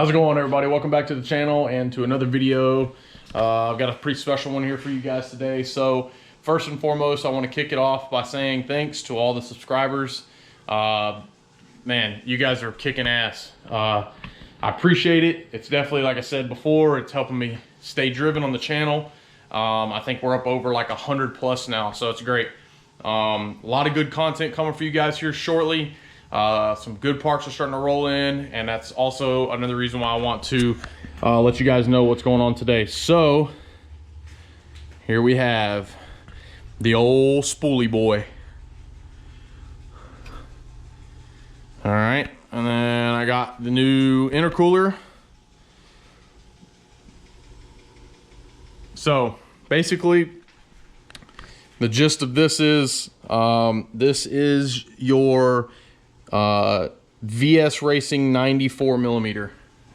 How's it going, everybody? Welcome back to the channel and to another video. I've got a pretty special one here for you guys today. So first and foremost, I want to kick it off by saying thanks to all the subscribers. Man, you guys are kicking ass. I appreciate it. It's definitely, like I said before, it's helping me stay driven on the channel. I think we're up over like 100 plus now, so it's great. A lot of good content coming for you guys here shortly. Some good parts are starting to roll in, and that's also another reason why I want to let you guys know what's going on today. So here we have the old spoolie boy. All right, and then I got the new intercooler. So basically, the gist of this is your VS Racing 94 millimeter.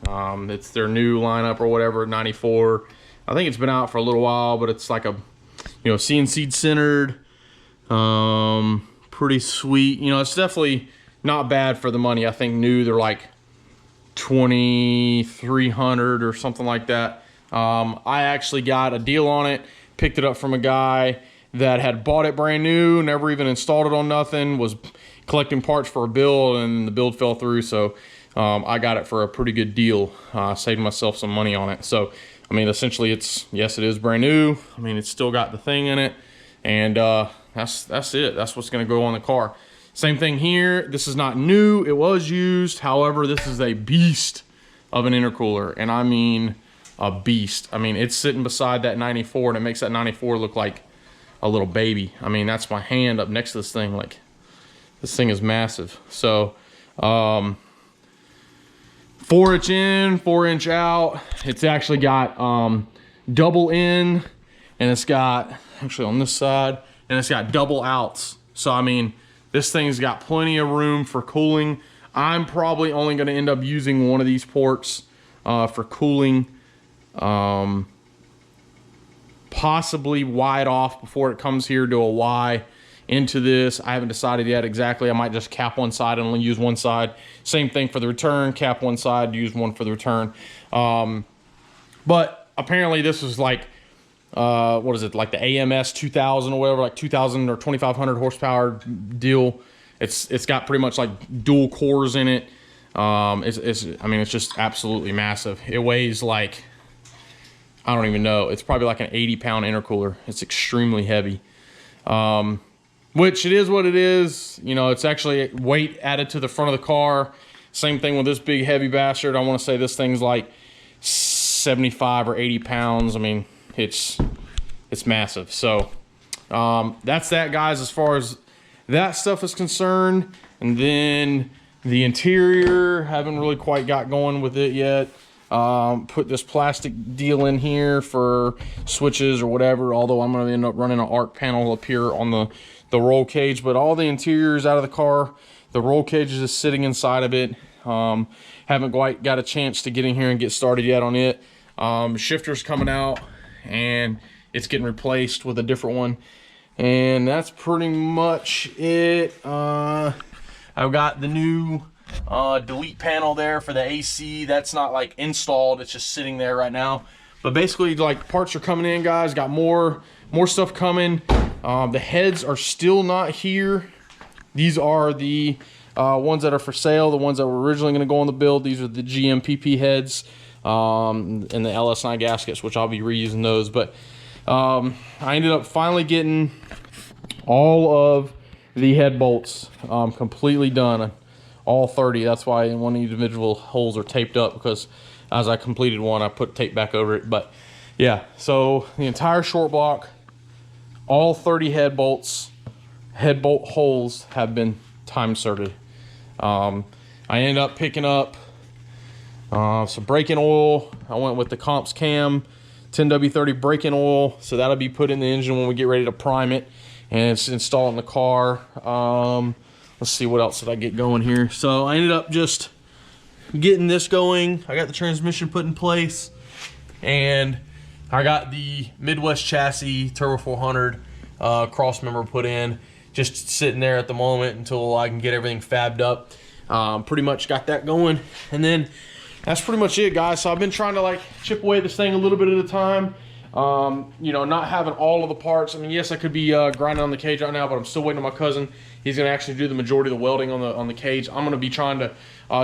It's their new lineup or whatever, 94. I think it's been out for a little while, but it's like a, you know, CNC centered, pretty sweet. You know, it's definitely not bad for the money. I think new, they're like 2,300 or something like that. I actually got a deal on it, picked it up from a guy that had bought it brand new, never even installed it on nothing, was collecting parts for a build, and the build fell through. So I got it for a pretty good deal. Saved myself some money on it. So I mean, essentially, yes, it is brand new. I mean, it's still got the thing in it, and that's it. That's what's going to go on the car. Same thing here. This is not new. It was used. However, this is a beast of an intercooler, and I mean a beast. I mean, it's sitting beside that 94, and it makes that 94 look like a little baby. I mean, that's my hand up next to this thing. Like, this thing is massive. So 4-inch in, 4-inch out. It's actually got double in, and it's got, actually on this side, and it's got double outs. So I mean, this thing's got plenty of room for cooling. I'm probably only going to end up using one of these ports for cooling, possibly wide off before it comes here to a Y into this. I haven't decided yet exactly. I might just cap one side and only use one side. Same thing for the return, cap one side, use one for the return. But apparently this is like, what is it, like the AMS 2000 or whatever, like 2000 or 2500 horsepower deal. It's got pretty much like dual cores in it. I mean, it's just absolutely massive. It weighs like, I don't even know. It's probably like an 80-pound intercooler. It's extremely heavy. Which it is what it is. You know, it's actually weight added to the front of the car. Same thing with this big heavy bastard. I want to say this thing's like 75 or 80 pounds. I mean, it's massive. So that's that, guys, as far as that stuff is concerned. And then the interior, haven't really quite got going with it yet. Put this plastic deal in here for switches or whatever, although I'm going to end up running an arc panel up here on the roll cage. But all the interiors out of the car, the roll cage is just sitting inside of it. Haven't quite got a chance to get in here and get started yet on it. Shifter's coming out, and it's getting replaced with a different one, and that's pretty much it. I've got the new delete panel there for the AC. That's not like installed, it's just sitting there right now. But basically, like, parts are coming in, guys. Got more stuff coming. The heads are still not here. These are the ones that are for sale, the ones that were originally going to go on the build. These are the GMPP heads and the LS9 gaskets, which I'll be reusing those. But I ended up finally getting all of the head bolts completely done. All 30. That's why one of the individual holes are taped up, because as I completed one, I put tape back over it. But yeah, so the entire short block, all 30 head bolt holes have been time inserted. I ended up picking up some braking oil. I went with the Comps Cam 10W30 braking oil, so that'll be put in the engine when we get ready to prime it, and it's installed in the car. Let's see, what else did I get going here? So I ended up just getting this going. I got the transmission put in place, and I got the Midwest chassis Turbo 400 cross member put in. Just sitting there at the moment until I can get everything fabbed up. Pretty much got that going. And then that's pretty much it, guys. So I've been trying to like chip away at this thing a little bit at a time. You know, not having all of the parts. I mean, yes, I could be grinding on the cage right now, but I'm still waiting on my cousin. He's gonna actually do the majority of the welding on the cage. I'm gonna be trying to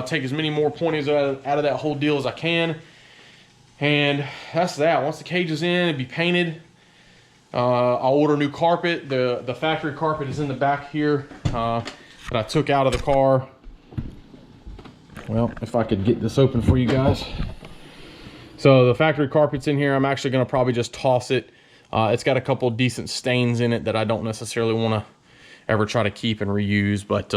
take as many more pointies out of that whole deal as I can. And that's that. Once the cage is in, it'll be painted. I'll order new carpet. The factory carpet is in the back here that I took out of the car. Well, if I could get this open for you guys. So the factory carpet's in here. I'm actually gonna probably just toss it. It's got a couple decent stains in it that I don't necessarily wanna ever try to keep and reuse, but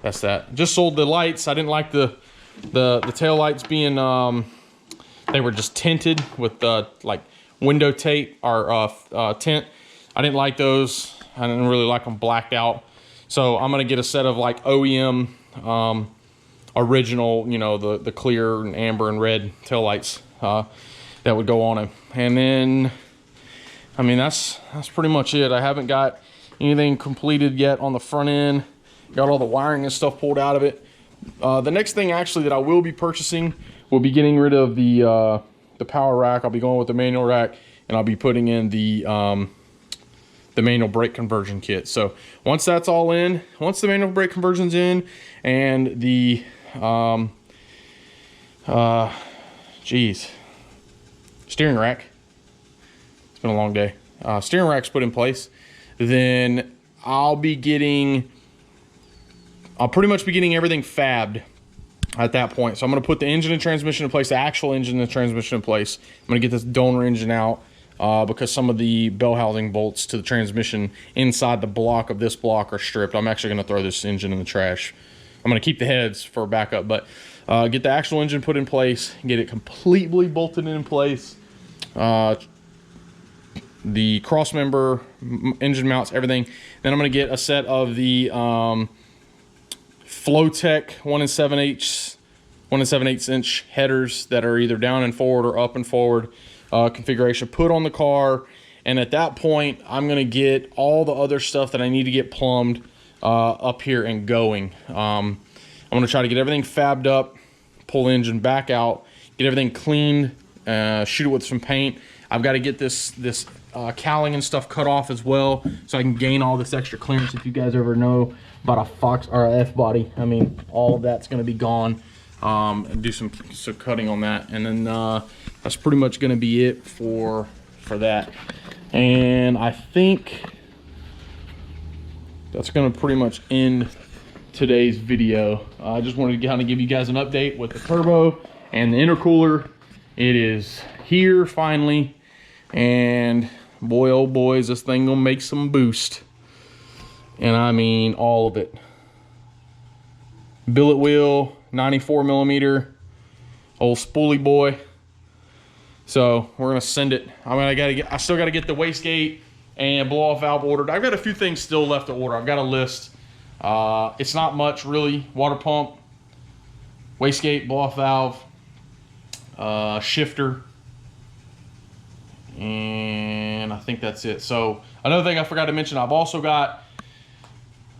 that's that. Just sold the lights. I didn't like the tail lights being, they were just tinted with like window tape or tint. I didn't like those. I didn't really like them blacked out. So I'm gonna get a set of like OEM original, you know, the clear and amber and red tail lights that would go on it. And then, I mean, that's pretty much it. I haven't got anything completed yet on the front end. Got all the wiring and stuff pulled out of it. The next thing actually that I will be purchasing will be getting rid of the power rack. I'll be going with the manual rack, and I'll be putting in the manual brake conversion kit. So once that's all in, once the manual brake conversion's in, and the steering rack, it's been a long day, steering rack's put in place, then I'll pretty much be getting everything fabbed at that point. So I'm going to put the engine and transmission in place, the actual engine and transmission in place. I'm going to get this donor engine out because some of the bell housing bolts to the transmission inside the block of this block are stripped. I'm actually going to throw this engine in the trash. I'm going to keep the heads for backup, but get the actual engine put in place, get it completely bolted in place. The cross member, engine mounts, everything. Then I'm going to get a set of the Flowtech 1 7/8 inch headers that are either down and forward or up and forward configuration put on the car. And at that point, I'm going to get all the other stuff that I need to get plumbed up here and going. I'm going to try to get everything fabbed up, pull the engine back out, get everything cleaned, shoot it with some paint. I've got to get this cowling and stuff cut off as well, so I can gain all this extra clearance. If you guys ever know about a Fox or a F body, I mean, all of that's going to be gone. And do some cutting on that, and then that's pretty much going to be it for that. And I think that's going to pretty much end today's video. I just wanted to kind of give you guys an update with the turbo and the intercooler. It is here finally, and boy, oh boy, is this thing gonna make some boost. And I mean all of it. Billet wheel, 94 millimeter, old spoolie boy. So we're gonna send it. I still gotta get the wastegate and blow off valve ordered. I've got a few things still left to order. I've got a list. It's not much really. Water pump, wastegate, blow off valve, shifter, and I think that's it. So another thing I forgot to mention, I've also got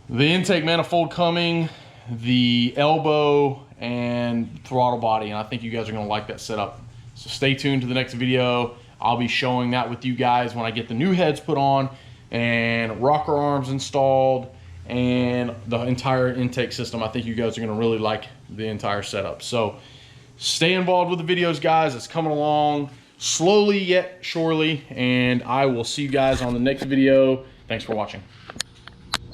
the intake manifold coming, the elbow, and throttle body, and I think you guys are going to like that setup. So stay tuned to the next video. I'll be showing that with you guys when I get the new heads put on and rocker arms installed and the entire intake system. I think you guys are going to really like the entire setup. So stay involved with the videos, guys. It's coming along slowly yet surely, and I will see you guys on the next video. Thanks for watching.